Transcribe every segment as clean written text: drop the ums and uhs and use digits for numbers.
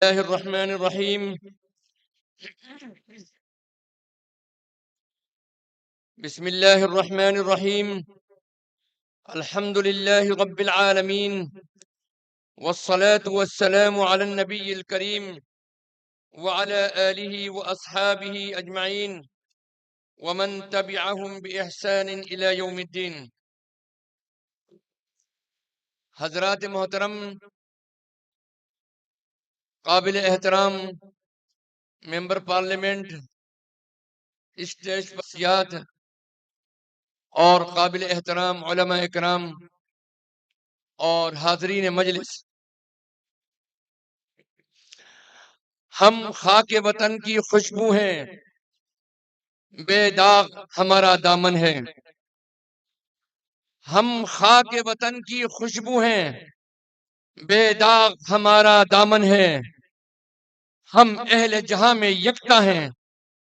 الله الرحمن الرحيم. بسم الله الرحمن الرحيم. الحمد لله رب العالمين، والصلاة والسلام على النبي الكريم وعلى آله وأصحابه أجمعين ومن تبعهم بإحسان إلى يوم الدين. حضرات محترم، قابل احترام ممبر پارلیمنٹ، اسٹیج شخصیات اور قابل احترام علماء اکرام اور حاضرین مجلس، ہم خاک وطن کی خوشبو ہیں، بے داغ ہمارا دامن ہے. ہم خاک وطن کی خوشبو ہیں، بے داغ ہمارا دامن ہے. ہم اہل جہاں میں یکتا ہیں،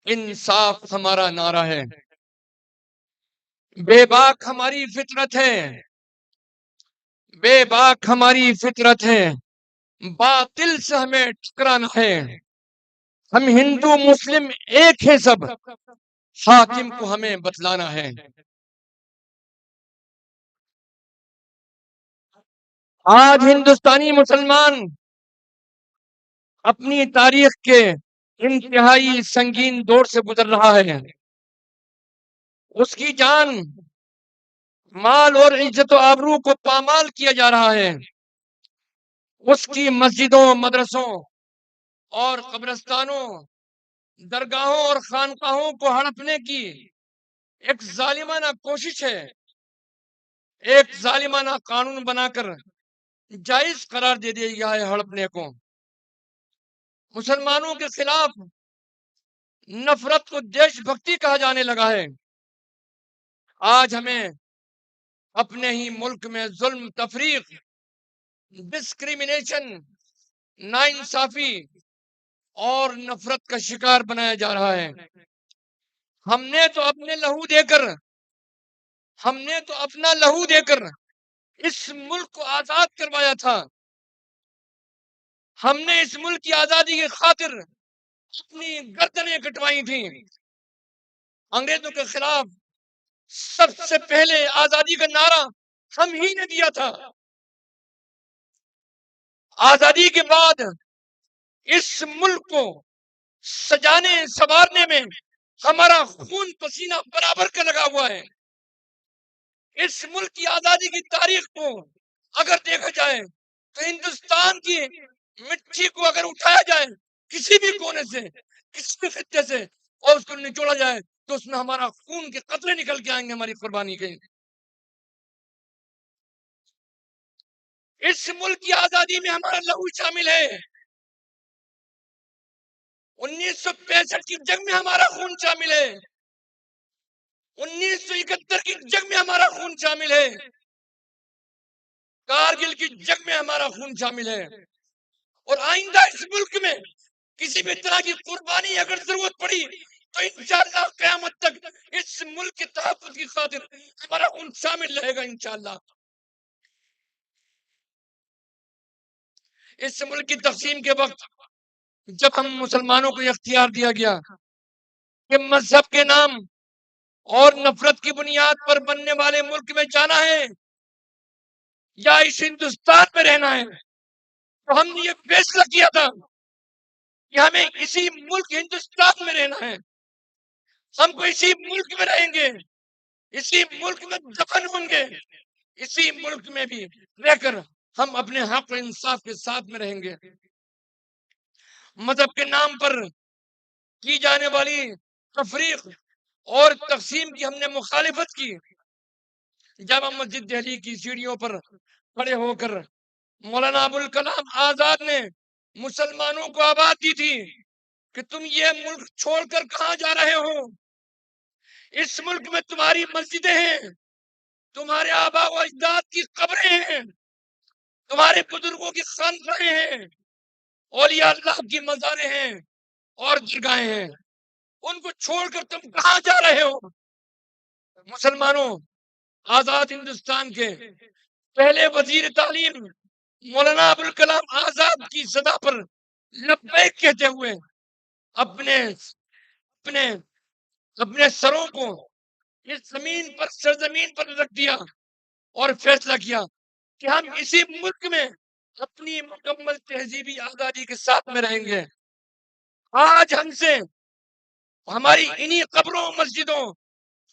انصاف ہمارا نعرہ ہے. بے باک ہماری فطرت ہے، بے باک ہماری فطرت ہے. باطل سے ہمیں ٹکرانا ہے. ہم ہندو مسلم ایک ہیں سب، حاکم کو ہمیں بتلانا ہے. آج ہندوستانی مسلمان اپنی تاریخ کے انتہائی سنگین دور سے گزر رہا ہے. اس کی جان، مال اور عزت و آبرو کو پامال کیا جا رہا ہے. اس کی مسجدوں، مدرسوں اور قبرستانوں، درگاہوں اور خانقاہوں کو ہڑپنے کی ایک ظالمانہ کوشش ہے. ایک ظالمانہ قانون بنا کر جائز قرار دے دیا گیا ہے ہڑپنے کو. مسلمانوں کے خلاف نفرت کو دیش بھکتی کہا جانے لگا ہے. آج ہمیں اپنے ہی ملک میں ظلم، تفریق، ڈسکریمنیشن، ناانصافی اور نفرت کا شکار بنایا جا رہا ہے. ہم نے تو اپنا لہو دے کر اس ملک کو آزاد کروایا تھا. ہم نے اس ملک کی آزادی کی خاطر اپنی گردنیں کٹوائی تھیں. انگریزوں کے خلاف سب سے پہلے آزادی کا نعرہ ہم ہی نے دیا تھا. آزادی کے بعد اس ملک کو سجانے سنوارنے میں ہمارا خون پسینہ برابر کا لگا ہوا ہے. اس ملک کی آزادی کی تاریخ کو اگر دیکھا جائے تو ہندوستان کی مٹی کو اگر اٹھایا جائے کسی بھی کونے سے، کسی بھی خطے سے، اور اس کو نچوڑا جائے تو اس میں ہمارا خون کے قطرے نکل کے آئیں گے، ہماری قربانی کے. اس ملک کی آزادی میں ہمارا لہو شامل ہے. 1965 کی جنگ میں ہمارا خون شامل ہے. 1971 کی جنگ میں ہمارا خون شامل ہے. کارگل کی جنگ میں ہمارا خون شامل ہے. اور آئندہ اس ملک میں کسی بھی طرح کی قربانی اگر ضرورت پڑی تو انشاءاللہ قیامت تک اس ملک کے تحفظ کی خاطر ہمارا خون شامل رہے گا انشاءاللہ. اس ملک کی تقسیم کے وقت جب ہم مسلمانوں کو اختیار دیا گیا کہ مذہب کے نام اور نفرت کی بنیاد پر بننے والے ملک میں جانا ہے یا اس ہندوستان میں رہنا ہے، تو ہم نے یہ فیصلہ کیا تھا کہ ہمیں اسی ملک ہندوستان میں رہنا ہے. ہم کو اسی ملک میں رہیں گے، اسی ملک میں دفن ہوں گے، اسی ملک میں بھی رہ کر ہم اپنے حق و انصاف کے ساتھ میں رہیں گے. مذہب کے نام پر کی جانے والی تفریق اور تقسیم کی ہم نے مخالفت کی. جامع مسجد دہلی کی سیڑھیوں پر کھڑے ہو کر مولانا ابوالکلام آزاد نے مسلمانوں کو آواز دی تھی کہ تم یہ ملک چھوڑ کر کہاں جا رہے ہو؟ اس ملک میں تمہاری مسجدیں ہیں، تمہارے آبا و اجداد کی قبریں ہیں، تمہارے بزرگوں کی خانقاہیں ہیں، اولیاء اللہ کی مزاریں ہیں اور جگہیں ہیں. ان کو چھوڑ کر تم کہاں جا رہے ہو؟ مسلمانوں، آزاد ہندوستان کے پہلے وزیر تعلیم مولانا ابوالکلام آزاد کی صدا پر لبیک کہتے ہوئے اپنے اپنے اپنے سروں کو اس زمین پر سرزمین پر رکھ دیا اور فیصلہ کیا کہ ہم اسی ملک میں اپنی مکمل تہذیبی آزادی کے ساتھ میں رہیں گے۔ آج ہم سے ہماری انہی قبروں، مسجدوں،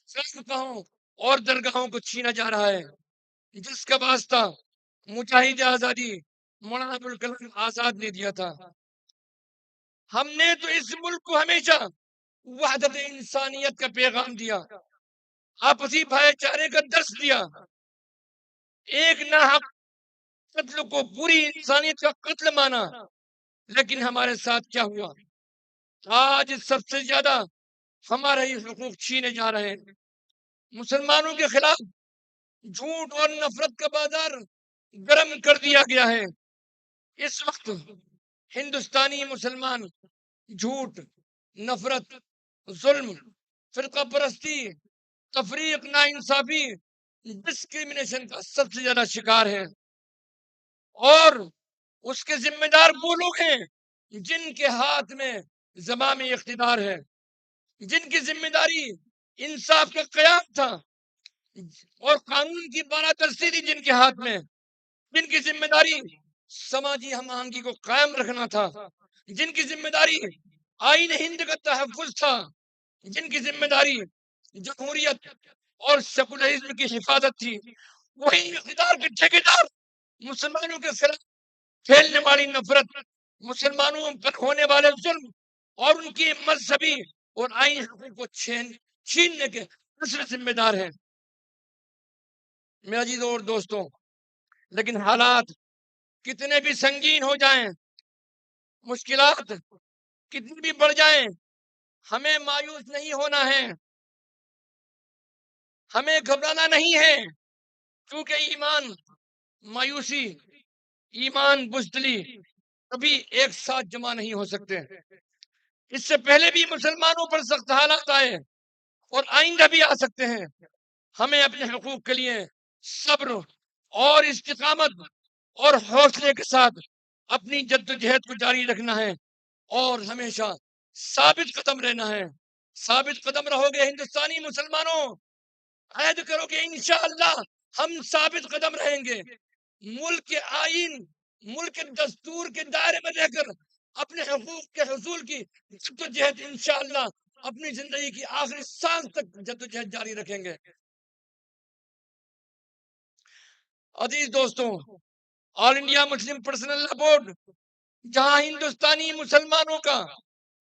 خانقاہوں اور درگاہوں کو چھینا جا رہا ہے، جس کا واسطہ مجاہد آزادی مولانا ابوالکلام آزاد نے دیا تھا۔ ہم نے تو اس ملک کو ہمیشہ وحدت انسانیت کا پیغام دیا، آپسی بھائی چارے کا درس دیا۔ ایک ناحق قتل کو پوری انسانیت کا قتل مانا، لیکن ہمارے ساتھ کیا ہوا؟ آج سب سے زیادہ ہمارے ہی حقوق چھینے جا رہے ہیں۔ مسلمانوں کے خلاف جھوٹ اور نفرت کا بازار گرم کر دیا گیا ہے۔ اس وقت ہندوستانی مسلمان جھوٹ، نفرت، ظلم، فرقہ پرستی، تفریق، ناانصافی، ڈسکریمنیشن کا سب سے زیادہ شکار ہے، اور اس کے ذمہ دار وہ لوگ ہیں جن کے ہاتھ میں زمام اقتدار ہے، جن کی ذمہ داری انصاف کا قیام تھا اور قانون کی بالادستی تھی، جن کے ہاتھ میں، جن کی ذمہ داری سماجی ہم آہنگی کو قائم رکھنا تھا، جن کی ذمہ داری آئین ہند کا تحفظ تھا، جن کی ذمہ داری جمہوریت اور سیکولرزم کی حفاظت تھی، وہی اقتدار کے ٹھیکیدار مسلمانوں کے خلاف پھیلنے والی نفرت، مسلمانوں پر ہونے والے ظلم اور ان کی مذہبی اور آئینی حقوق کو چھیننے کے اصل ذمہ دار ہیں۔ میرے عزیزوں اور دوستوں، لیکن حالات کتنے بھی سنگین ہو جائیں، مشکلات کتنی بھی بڑھ جائیں، ہمیں مایوس نہیں ہونا ہے، ہمیں گھبرانا نہیں ہے، کیونکہ ایمان مایوسی، ایمان بزدلی کبھی ایک ساتھ جمع نہیں ہو سکتے۔ اس سے پہلے بھی مسلمانوں پر سخت حالات آئے اور آئندہ بھی آ سکتے ہیں۔ ہمیں اپنے حقوق کے لیے صبر اور استقامت اور حوصلے کے ساتھ اپنی جدوجہد کو جاری رکھنا ہے اور ہمیشہ ثابت قدم رہنا ہے۔ ثابت قدم رہو گے ہندوستانی مسلمانوں، عہد کرو کہ انشاءاللہ ہم ثابت قدم رہیں گے، ملک کے آئین، ملک کے دستور کے دائرے میں رہ کر اپنے حقوق کے حصول کی جدوجہد انشاءاللہ اپنی زندگی کی آخری سانس تک جدوجہد جاری رکھیں گے۔ عزیز دوستوں، آل انڈیا مسلم پرسنل لا بورڈ جہاں ہندوستانی مسلمانوں کا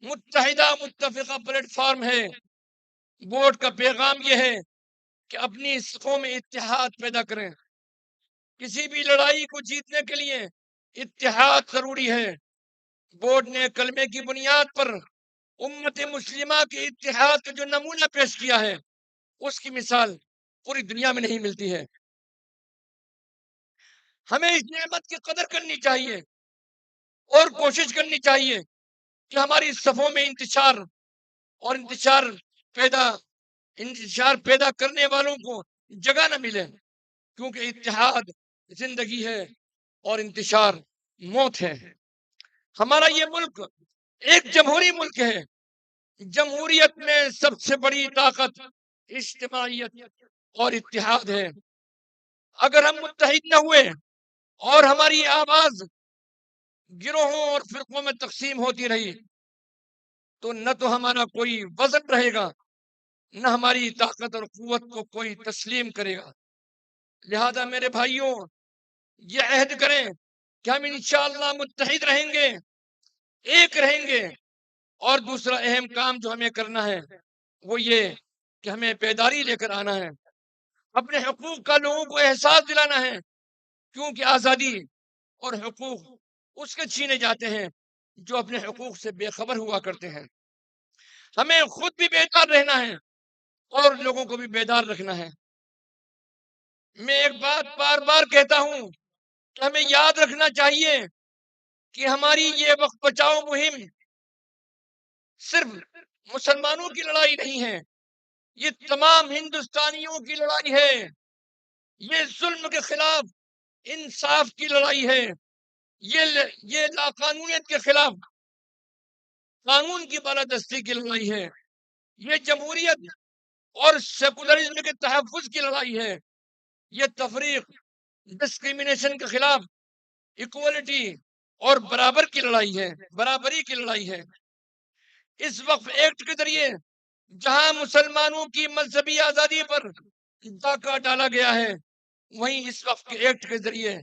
متحدہ متفقہ پلیٹ فارم ہے، بورڈ کا پیغام یہ ہے کہ اپنی صفوں میں اتحاد پیدا کریں۔ کسی بھی لڑائی کو جیتنے کے لیے اتحاد ضروری ہے۔ بورڈ نے کلمے کی بنیاد پر امت مسلمہ کے اتحاد کا جو نمونہ پیش کیا ہے، اس کی مثال پوری دنیا میں نہیں ملتی ہے۔ ہمیں اس نعمت کی قدر کرنی چاہیے اور کوشش کرنی چاہیے کہ ہماری صفوں میں انتشار پیدا کرنے والوں کو جگہ نہ ملے، کیونکہ اتحاد زندگی ہے اور انتشار موت ہے۔ ہمارا یہ ملک ایک جمہوری ملک ہے۔ جمہوریت میں سب سے بڑی طاقت اجتماعیت اور اتحاد ہے۔ اگر ہم متحد نہ ہوئے اور ہماری آواز گروہوں اور فرقوں میں تقسیم ہوتی رہی تو نہ تو ہمارا کوئی وزن رہے گا، نہ ہماری طاقت اور قوت کو کوئی تسلیم کرے گا۔ لہذا میرے بھائیوں، یہ عہد کریں کہ ہم انشاءاللہ متحد رہیں گے، ایک رہیں گے، اور دوسرا اہم کام جو ہمیں کرنا ہے وہ یہ کہ ہمیں بیداری لے کر آنا ہے، اپنے حقوق کا لوگوں کو احساس دلانا ہے، کیونکہ آزادی اور حقوق اس کے چھینے جاتے ہیں جو اپنے حقوق سے بے خبر ہوا کرتے ہیں۔ ہمیں خود بھی بیدار رہنا ہے اور لوگوں کو بھی بیدار رکھنا ہے۔ میں ایک بات بار بار کہتا ہوں کہ ہمیں یاد رکھنا چاہیے کہ ہماری یہ وقت بچاؤ مہم صرف مسلمانوں کی لڑائی نہیں ہے، یہ تمام ہندوستانیوں کی لڑائی ہے، یہ ظلم کے خلاف انصاف کی لڑائی ہے، یہ لاقانونیت کے خلاف قانون کی بالادستی کی لڑائی ہے، یہ جمہوریت اور سیکولرزم کے تحفظ کی لڑائی ہے، یہ تفریق، ڈسکریمنیشن کے خلاف ایکوالٹی اور برابری کی لڑائی ہے۔ اس وقف ایکٹ کے ذریعے جہاں مسلمانوں کی مذہبی آزادی پر ڈاکہ ڈالا گیا ہے، وہیں اس وقف ایکٹ کے ذریعے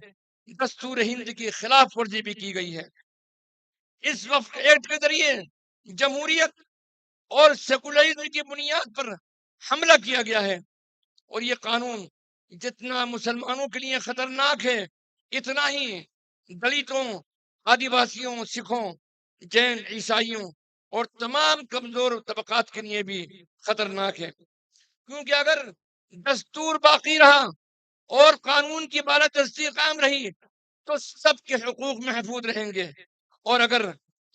دستور ہند کی خلاف ورزی بھی کی گئی ہے۔ اس وقف ایکٹ کے ذریعے جمہوریت اور سیکولرزم کی بنیاد پر حملہ کیا گیا ہے، اور یہ قانون جتنا مسلمانوں کے لیے خطرناک ہے، اتنا ہی دلتوں، آدیواسیوں، سکھوں، جین، عیسائیوں اور تمام کمزور طبقات کے لیے بھی خطرناک ہے، کیونکہ اگر دستور باقی رہا اور قانون کی بالادستی قائم رہی تو سب کے حقوق محفوظ رہیں گے، اور اگر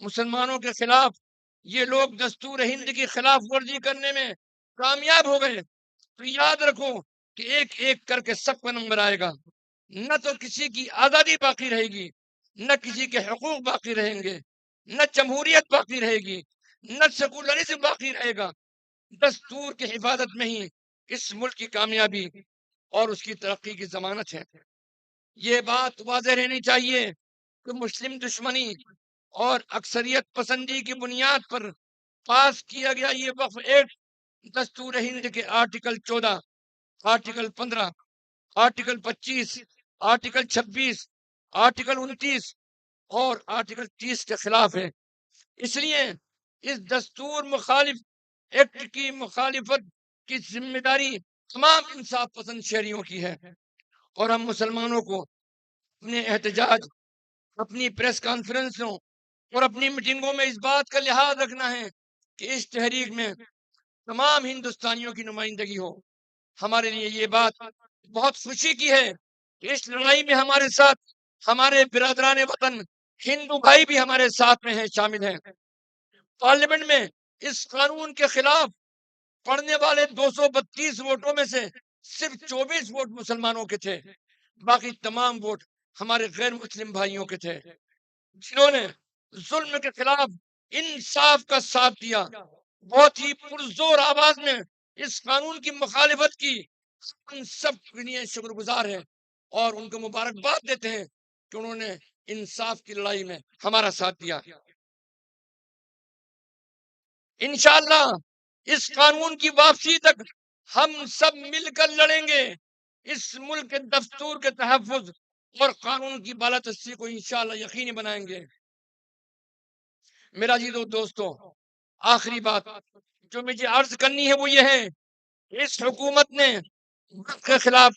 مسلمانوں کے خلاف یہ لوگ دستور ہند کی خلاف ورزی کرنے میں کامیاب ہو گئے تو یاد رکھو کہ ایک ایک کر کے سب کا نمبر آئے گا، نہ تو کسی کی آزادی باقی رہے گی، نہ کسی کے حقوق باقی رہیں گے، نہ جمہوریت باقی رہے گی، نہ سیکولرزم باقی رہے گا۔ دستور کی حفاظت میں ہی اس ملک کی کامیابی اور اس کی ترقی کی ضمانت ہے۔ یہ بات واضح رہنی چاہیے کہ مسلم دشمنی اور اکثریت پسندی کی بنیاد پر پاس کیا گیا یہ وقف ایکٹ دستور ہند کے article 14، article 15، article 25، article 26، article 29 اور آرٹیکل 30 کے خلاف ہے۔ اس لیے اس دستور مخالف ایکٹ کی مخالفت کی ذمہ داری تمام انصاف پسند شہریوں کی ہے، اور ہم مسلمانوں کو اپنے احتجاج، اپنی پریس کانفرنسوں اور اپنی میٹنگوں میں اس بات کا لحاظ رکھنا ہے کہ اس تحریک میں تمام ہندوستانیوں کی نمائندگی ہو۔ ہمارے لیے یہ بات بہت خوشی کی ہے کہ اس لڑائی میں ہمارے ساتھ ہمارے برادران وطن ہندو بھائی بھی ہمارے ساتھ میں ہیں، شامل ہیں۔ پارلیمنٹ میں اس قانون کے خلاف پڑھنے والے 232 ووٹوں میں سے صرف 24 ووٹ مسلمانوں کے تھے، باقی تمام ووٹ ہمارے غیر مسلم بھائیوں کے تھے، جنہوں نے ظلم کے خلاف انصاف کا ساتھ دیا، بہت ہی پرزور آواز میں اس قانون کی مخالفت کی۔ ان سب کے لیے شکر گزار ہیں اور ان کو مبارکباد دیتے ہیں کہ انہوں نے انصاف کی لڑائی میں ہمارا ساتھ دیا۔ انشاءاللہ اس قانون کی واپسی تک ہم سب مل کر لڑیں گے، اس ملک کے دستور کے تحفظ اور قانون کی بالادستی کو انشاءاللہ یقینی بنائیں گے۔ میرا عزیزو دوستو، آخری بات جو مجھے عرض کرنی ہے وہ یہ ہے کہ اس حکومت نے ملک کے خلاف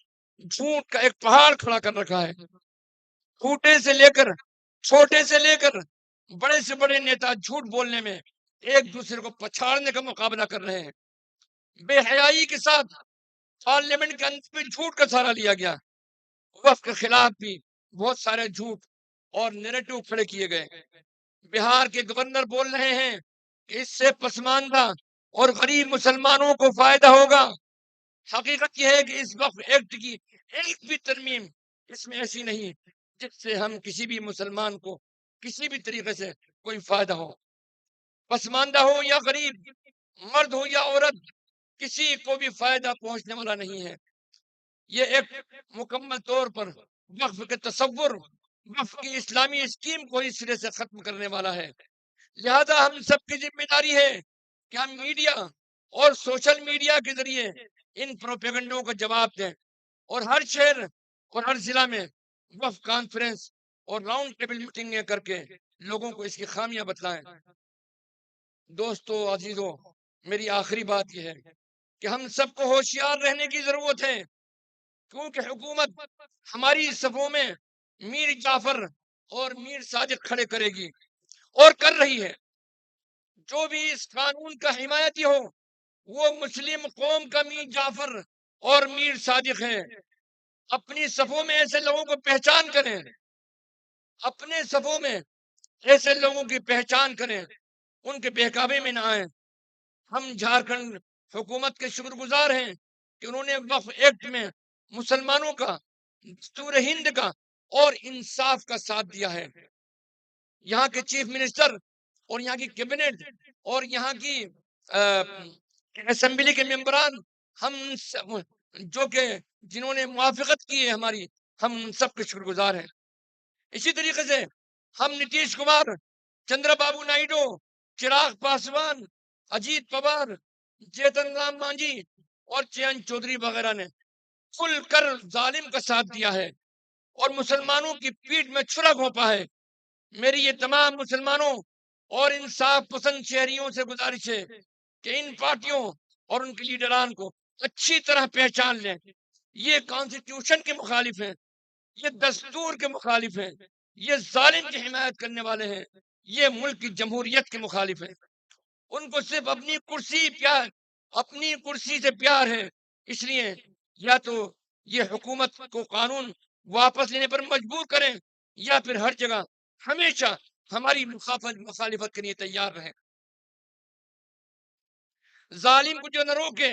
جھوٹ کا ایک پہاڑ کھڑا کر رکھا ہے۔ چھوٹے سے لے کر بڑے سے بڑے نیتا جھوٹ بولنے میں ایک دوسرے کو پچھاڑنے کا مقابلہ کر رہے ہیں۔ بے حیائی کے ساتھ پارلیمنٹ کے اندر بھی جھوٹ کا سہارا لیا گیا، وقف کے خلاف بھی بہت سارے جھوٹ اور نیریٹو کھڑے کیے گئے۔ بہار کے گورنر بول رہے ہیں کہ اس سے پسماندہ اور غریب مسلمانوں کو فائدہ ہوگا۔ حقیقت یہ ہے کہ اس وقف ایکٹ کی ایک بھی ترمیم اس میں ایسی نہیں جس سے ہم کسی بھی مسلمان کو کسی بھی طریقے سے کوئی فائدہ ہو، پسماندہ ہو یا غریب، مرد ہو یا عورت، کسی کو بھی فائدہ پہنچنے والا نہیں ہے۔ یہ ایک مکمل طور پر وقف کے تصور، وقف کی اسلامی اسکیم کو اس سرے سے ختم کرنے والا ہے۔ لہذا ہم سب کی ذمہ داری ہے کہ ہم میڈیا اور سوشل میڈیا کے ذریعے ان پروپیگنڈوں کا جواب دیں، اور ہر شہر اور ہر ضلع میں وقف کانفرنس اور راؤنڈ ٹیبل میٹنگیں کر کے لوگوں کو اس کی خامیاں بتلائیں۔ دوستو، عزیزو، میری آخری بات یہ ہے کہ ہم سب کو ہوشیار رہنے کی ضرورت ہے، کیونکہ حکومت ہماری صفوں میں میر جعفر اور میر صادق کھڑے کرے گی اور کر رہی ہے۔ جو بھی اس قانون کا حمایتی ہو وہ مسلم قوم کا میر جعفر اور میر صادق ہے۔ اپنی صفوں میں ایسے لوگوں کو پہچان کریں، اپنے صفوں میں ایسے لوگوں کی پہچان کریں، ان کے بہکاوے میں نہ آئیں۔ ہم جھارکھنڈ حکومت کے شکر گزار ہیں کہ انہوں نے وقف ایکٹ میں مسلمانوں کا، دستور ہند کا اور انصاف کا ساتھ دیا ہے۔ یہاں کے چیف منسٹر اور یہاں کی کیبنٹ اور یہاں کی اسمبلی کے ممبران، ہم جو کہ جنہوں نے موافقت کی ہے ہماری، ہم ان سب کے شکر گزار ہیں۔ اسی طریقے سے ہم نتیش کمار، چندر بابو نائیڈو، چراغ پاسوان، اجیت پوار، جیتن رام مانجھی اور چین چودھری وغیرہ نے کھل کر ظالم کا ساتھ دیا ہے اور مسلمانوں کی پیٹھ میں چھرا گھونپا ہے۔ میری یہ تمام مسلمانوں اور انصاف پسند شہریوں سے گزارش ہے کہ ان پارٹیوں اور ان کے لیڈران کو اچھی طرح پہچان لیں۔ یہ کانسٹیٹیوشن کے مخالف ہیں، یہ دستور کے مخالف ہیں، یہ ظالم کی حمایت کرنے والے ہیں، یہ ملک کی جمہوریت کے مخالف ہیں۔ ان کو صرف اپنی کرسی سے پیار ہے، اس لیے یا تو یہ حکومت کو قانون واپس لینے پر مجبور کریں یا پھر ہر جگہ ہمیشہ ہماری مخالفت کے لیے تیار رہیں۔ ظالم کو جو نہ روکے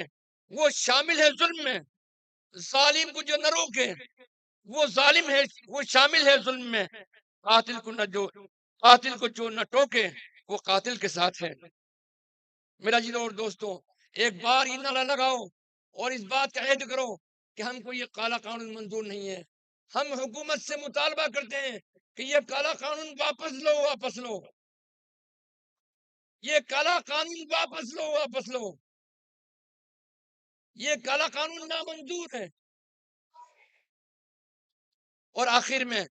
وہ شامل ہے ظلم میں، ظالم کو جو نہ روکے وہ ظالم ہے، وہ شامل ہے ظلم میں، قاتل کو جو نہ ٹوکے وہ قاتل کے ساتھ ہے۔ میرا جیرو اور دوستوں، ایک بار یہ نعرہ لگاؤ اور اس بات کا عہد کرو کہ ہم کو یہ کالا قانون منظور نہیں ہے۔ ہم حکومت سے مطالبہ کرتے ہیں کہ یہ کالا قانون واپس لو، یہ کالا قانون واپس لو، یہ کالا قانون نامنظور ہے۔ اور آخر میں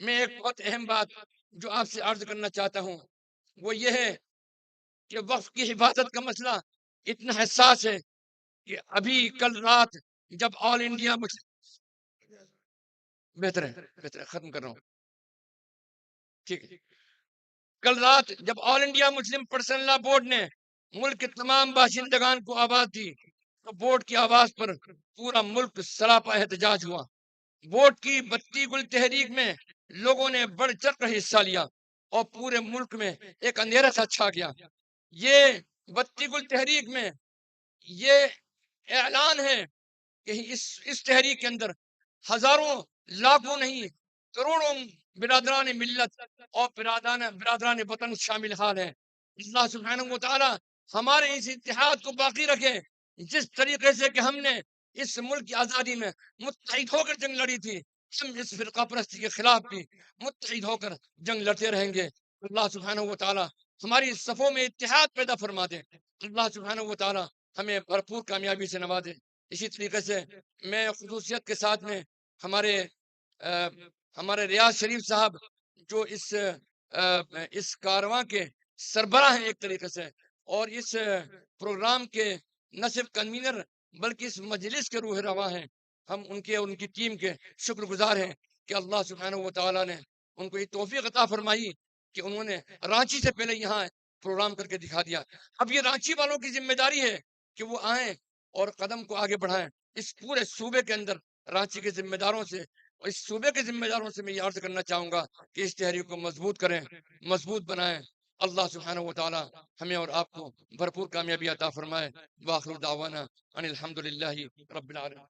ایک بہت اہم بات جو آپ سے عرض کرنا چاہتا ہوں وہ یہ ہے کہ وقف کی حفاظت کا مسئلہ اتنا حساس ہے کہ ابھی کل رات جب آل انڈیا بہتر ہے ختم کر رہا ہوں، ٹھیک ہے، کل رات جب آل انڈیا مسلم پرسنل لا بورڈ نے ملک کے تمام باشندگان کو آواز دی تو بورڈ کی آواز پر پورا ملک سراپا احتجاج ہوا۔ ووٹ کی بتی گل تحریک میں لوگوں نے بڑھ چڑھ کر حصہ لیا اور پورے ملک میں ایک اندھیرا سا چھا گیا۔ یہ بتی گل تحریک میں یہ اعلان ہے کہ اس تحریک کے اندر ہزاروں لاکھوں نہیں کروڑوں برادران ملت اور برادران وطن شامل حال ہیں۔ اللہ سبحانہ و تعالی ہمارے اس اتحاد کو باقی رکھے، جس طریقے سے کہ ہم نے اس ملک کی آزادی میں متحد ہو کر جنگ لڑی تھی، ہم اس فرقہ پرستی کے خلاف بھی متحد ہو کر جنگ لڑتے رہیں گے۔ اللہ سبحانہ و تعالی ہماری صفوں میں اتحاد پیدا فرما دے۔ اللہ سبحانہ و تعالی ہمیں بھرپور کامیابی سے نوازے۔ اسی طریقے سے میں خصوصیت کے ساتھ میں ہمارے ریاض شریف صاحب جو اس کارواں کے سربراہ ہیں ایک طریقے سے، اور اس پروگرام کے نہ صرف کنوینر بلکہ اس مجلس کے روح رواں ہیں، ہم ان کی ٹیم کے شکر گزار ہیں کہ اللہ سبحانہ و تعالیٰ نے ان کو یہ توفیق عطا فرمائی کہ انہوں نے رانچی سے پہلے یہاں پروگرام کر کے دکھا دیا۔ اب یہ رانچی والوں کی ذمہ داری ہے کہ وہ آئیں اور قدم کو آگے بڑھائیں۔ اس پورے صوبے کے اندر رانچی کے ذمہ داروں سے اور اس صوبے کے ذمہ داروں سے میں یہ عرض کرنا چاہوں گا کہ اس تحریک کو مضبوط کریں، مضبوط بنائیں۔ اللہ سبحانہ و تعالی ہمیں اور آپ کو بھرپور کامیابی عطا فرمائے۔ وآخر دعوانا ان الحمدللہ رب العالمین۔